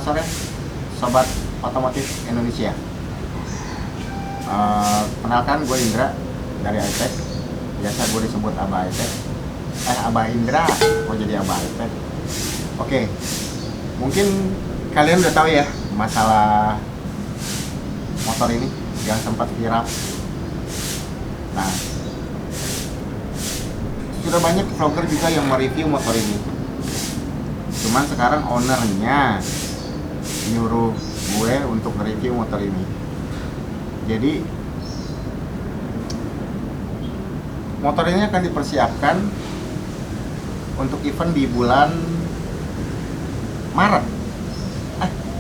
sore Sobat Otomotif Indonesia. Kenalkan, gue Indra dari iTech. Biasa gue disebut Abah iTech. Abah Indra, kok jadi Abah iTech? Oke, mungkin kalian udah tahu ya masalah motor ini yang sempat viral. Nah, sudah banyak vlogger juga yang mereview motor ini. Cuman sekarang ownernya nyuruh gue untuk nge-review motor ini. Jadi motor ini akan dipersiapkan untuk event di bulan Maret,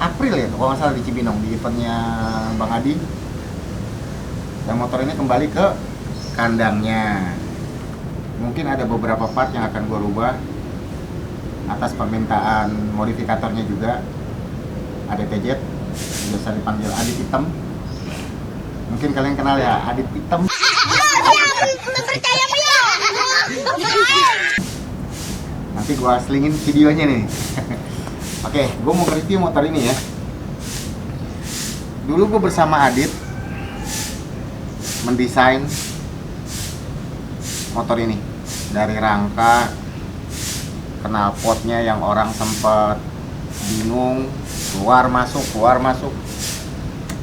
April ya kalau nggak salah, di Cibinong, di eventnya Bang Adi. Dan motor ini kembali ke kandangnya. Mungkin ada beberapa part yang akan gue rubah atas permintaan modifikatornya juga. Ada TZ, biasa dipanggil Adit Hitam. Mungkin kalian kenal ya, Adit Hitam. Nanti gua selingin videonya nih. Oke, gua mau nge-review motor ini ya. Dulu gua bersama Adit mendesain motor ini dari rangka, knalpotnya yang orang sempat bingung, keluar masuk.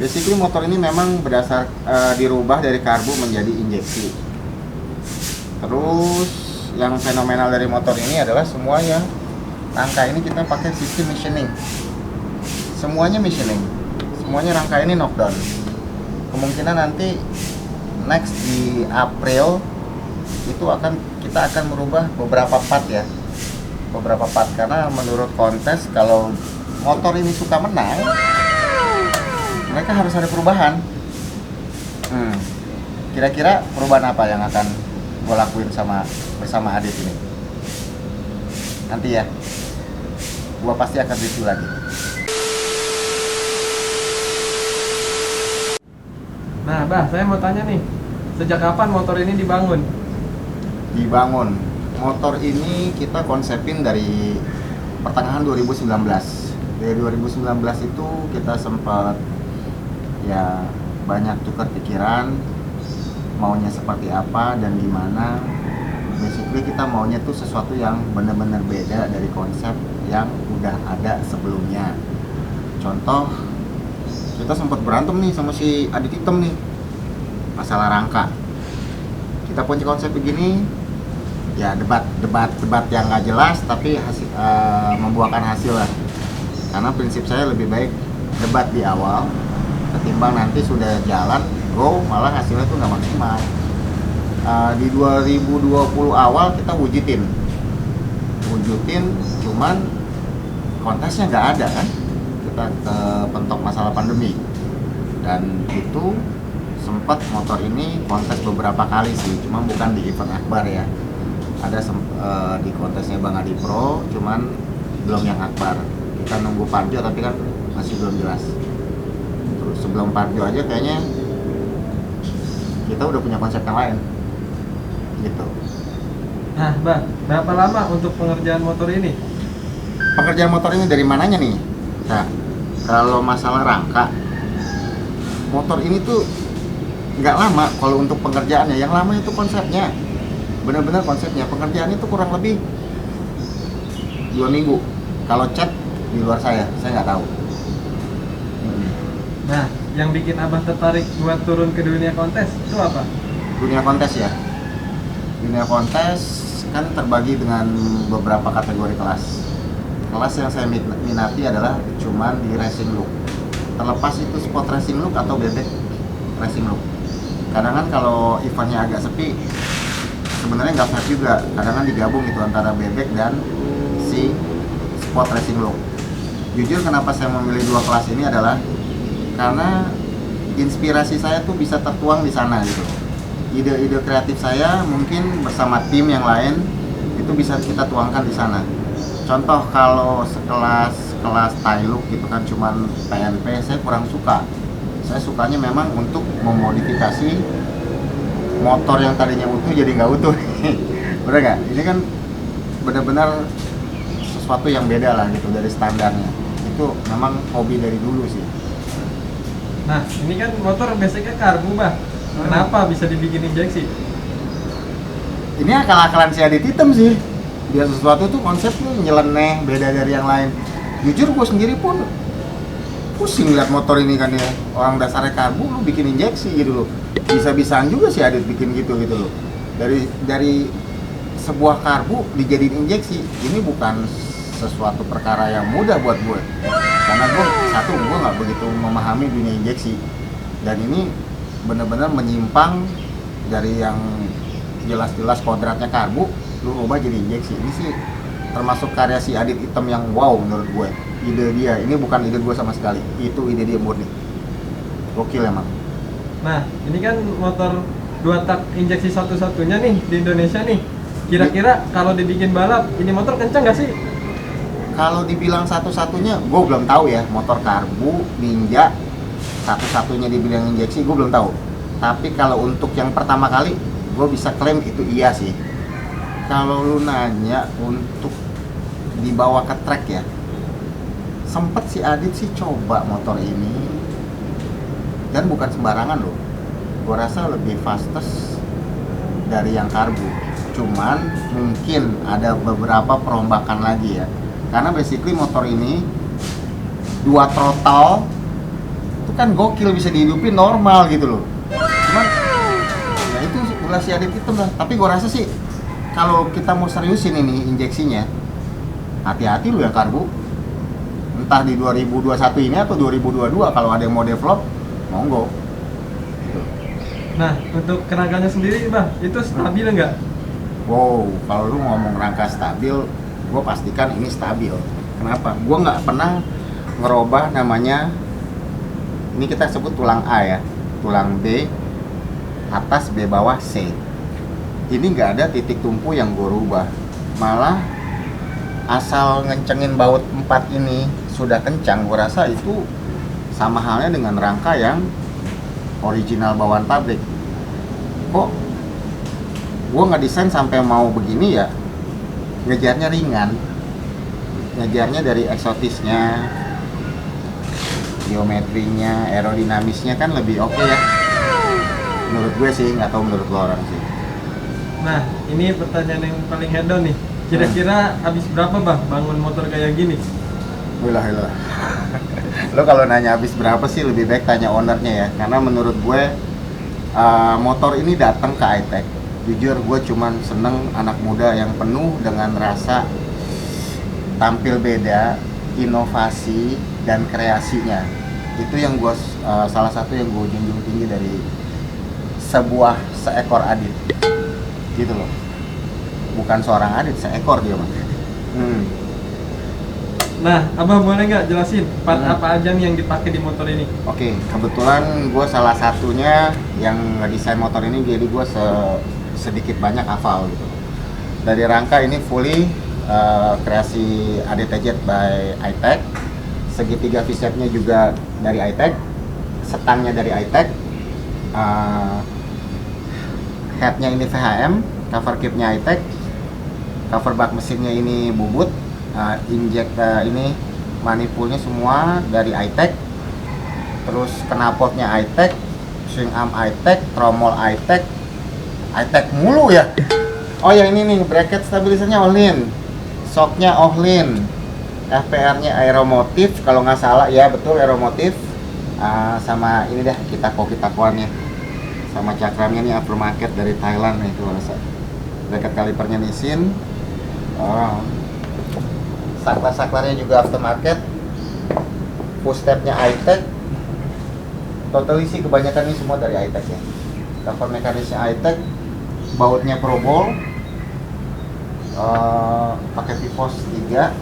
Basically motor ini memang berdasar dirubah dari karbu menjadi injeksi. Terus yang fenomenal dari motor ini adalah semuanya rangka ini kita pakai sistem machining. Semuanya machining. Semuanya rangka ini knockdown. Kemungkinan nanti next di April itu kita akan merubah beberapa part ya. Beberapa part, karena menurut kontes kalau motor ini suka menang, mereka harus ada perubahan. Kira-kira perubahan apa yang akan gue lakuin bersama Adit ini? Nanti ya, gue pasti akan review lagi. Nah, Bah, saya mau tanya nih, sejak kapan motor ini dibangun? Motor ini kita konsepin dari pertengahan 2019. Dari 2019 itu kita sempat ya banyak tukar pikiran, maunya seperti apa dan gimana. Basically kita maunya tuh sesuatu yang benar-benar beda dari konsep yang udah ada sebelumnya. Contoh, kita sempat berantem nih sama si Adit Hitam nih masalah rangka. Kita punya konsep begini, ya debat yang nggak jelas tapi membuahkan hasil lah. Karena prinsip saya lebih baik debat di awal ketimbang nanti sudah jalan go malah hasilnya tuh nggak maksimal. Di 2020 awal kita wujudin, cuman kontesnya nggak ada kan, kita kepentok masalah pandemi. Dan itu sempat motor ini kontes beberapa kali sih, cuma bukan di event akbar ya. Ada di kontesnya Bang Adi Pro, cuman belum yang akbar. Kita nunggu Parjo tapi kan masih belum jelas. Terus sebelum Parjo aja kayaknya kita udah punya konsep yang lain gitu. Nah, Bah, berapa lama untuk pengerjaan motor ini? Pengerjaan motor ini dari mananya nih? Nah, kalau masalah rangka, motor ini tuh nggak lama kalau untuk pengerjaannya. Yang lama itu konsepnya, benar-benar konsepnya. Pengerjaan itu kurang lebih 2 minggu. Kalau cat di luar saya nggak tahu. Nah, yang bikin Abah tertarik buat turun ke dunia kontes itu apa? Dunia kontes ya. Dunia kontes kan terbagi dengan beberapa kategori kelas. Kelas yang saya minati adalah cuman di racing look. Terlepas itu sport racing look atau bebek racing look. Kadang kan kalau eventnya agak sepi, sebenarnya nggak fair juga. Kadang kan digabung itu antara bebek dan si sport racing look. Jujur kenapa saya memilih dua kelas ini adalah karena inspirasi saya tuh bisa tertuang di sana gitu. Ide-ide kreatif saya mungkin bersama tim yang lain itu bisa kita tuangkan di sana. Contoh kalau kelas style look gitu kan cuman PNP, saya kurang suka. Saya sukanya memang untuk memodifikasi motor yang tadinya utuh jadi nggak utuh. Bener nggak? Ini kan benar-benar sesuatu yang beda lah gitu dari standarnya. Itu itu memang hobi dari dulu sih. Nah, ini kan motor basicnya karbu, Bah. Kenapa bisa dibikin injeksi? Ini akal-akalan si Adit hitam sih. Biar sesuatu tuh konsepnya nyeleneh, beda dari yang lain. Jujur gue sendiri pun pusing lihat motor ini kan ya. Orang dasarnya karbu, lu bikin injeksi gitu loh. Bisa-bisaan juga si Adit bikin gitu loh. Dari sebuah karbu dijadiin injeksi, ini bukan sesuatu perkara yang mudah buat gue. Karena gue nggak begitu memahami dunia injeksi. Dan ini benar-benar menyimpang dari yang jelas-jelas kodratnya karbu, lu ubah jadi injeksi. Ini sih termasuk karya si Adit hitam yang wow menurut gue. Ide dia, ini bukan ide gue sama sekali, itu ide dia murni. Gokil emang. Nah, ini kan motor 2 tak injeksi satu-satunya nih di Indonesia nih. Kira-kira kalau dibikin balap, ini motor kenceng nggak sih? Kalau dibilang satu-satunya, gue belum tahu ya. Motor karbu, Ninja, satu-satunya dibilang injeksi, gue belum tahu. Tapi kalau untuk yang pertama kali, gue bisa klaim itu iya sih. Kalau lu nanya untuk dibawa ke track ya, sempet si Adit sih coba motor ini, dan bukan sembarangan loh. Gue rasa lebih fastest dari yang karbu. Cuman mungkin ada beberapa perombakan lagi ya. Karena basically motor ini 2 throttle itu kan gokil, bisa dihidupin normal gitu loh. Cuman ya itu ulah si Adit hitam lah. Tapi gue rasa sih kalau kita mau seriusin ini injeksinya, hati-hati lu yang karbu. Entah di 2021 ini atau 2022 kalau ada yang mau develop, monggo. Gitu. Nah, untuk kerangkanya sendiri, Bah, itu stabil nggak? Wow, kalau lu ngomong rangka stabil, gue pastikan ini stabil. Kenapa? Gue nggak pernah ngerubah namanya, ini kita sebut tulang A ya, tulang B atas, B bawah, C. Ini nggak ada titik tumpu yang gue rubah. Malah asal ngencengin baut 4 ini sudah kencang, gue rasa itu sama halnya dengan rangka yang original bawaan pabrik. Kok gue nggak desain sampai mau begini ya, ngejarnya ringan, ngejarnya dari eksotisnya, geometrinya, aerodinamisnya kan lebih oke ya. Menurut gue sih, nggak tahu menurut lo orang sih. Nah, ini pertanyaan yang paling head on nih. Kira-kira habis berapa, Bah, bangun motor kayak gini? Wilah. Lo kalau nanya habis berapa sih, lebih baik tanya ownernya ya. Karena menurut gue motor ini datang ke iTech. Jujur gue cuman seneng anak muda yang penuh dengan rasa tampil beda, inovasi, dan kreasinya. Itu yang gue salah satu yang gue junjung tinggi dari seekor Adit. Gitu loh. Bukan seorang Adit, seekor dia mah. Nah, Abah boleh nggak jelasin part apa aja nih yang dipakai di motor ini? Oke, kebetulan gue salah satunya yang ngedesain motor ini, jadi gue sedikit banyak hafal gitu. Dari rangka ini fully kreasi ADTZ by iTech. Segitiga V-shape-nya juga dari iTech. Setangnya dari iTech. Head-nya ini VHM, cover kit-nya iTech. Cover bak mesinnya ini bubut. Inject ini manifoldnya semua dari iTech. Terus knalpotnya iTech, swing arm iTech, tromol iTech mulu ya. Oh ya, ini nih bracket stabilisernya Ohlin, shocknya Ohlin, FPR-nya Aeromotive kalau nggak salah ya, betul Aeromotive. Sama ini dah kita-koannya, sama cakramnya nih aftermarket dari Thailand nih, itu rasa. Bracket kalipernya Nissin. Saklar-saklarnya juga aftermarket. Footstep-nya iTech. Total isi kebanyakan ini semua dari iTech ya. Cover mekanisnya iTech. Bautnya Probol. Pakai Vivos 3.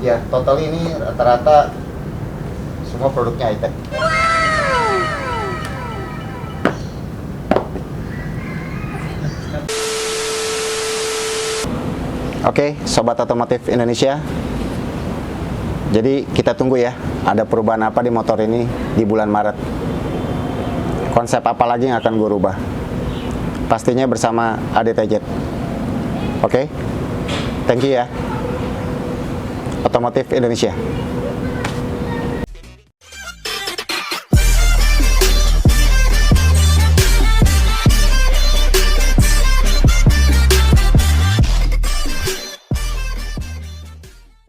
Ya, total ini rata-rata semua produknya iTech. Oke, Sobat Otomotif Indonesia. Jadi kita tunggu ya, ada perubahan apa di motor ini di bulan Maret. Konsep apa lagi yang akan gue rubah? Pastinya bersama ADTZ. Oke, thank you ya. Otomotif Indonesia.